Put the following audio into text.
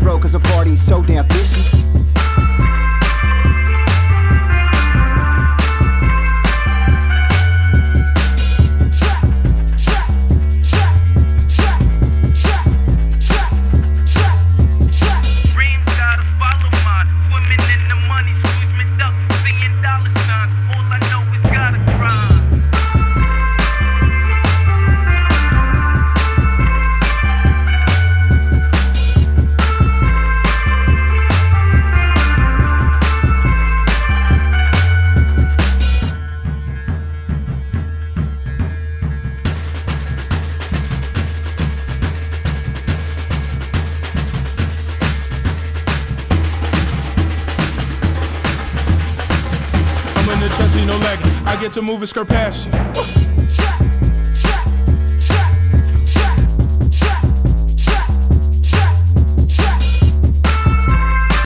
hero, cause the party's so damn vicious. In the Chelsea, no lagging. I get to move and skirt past you.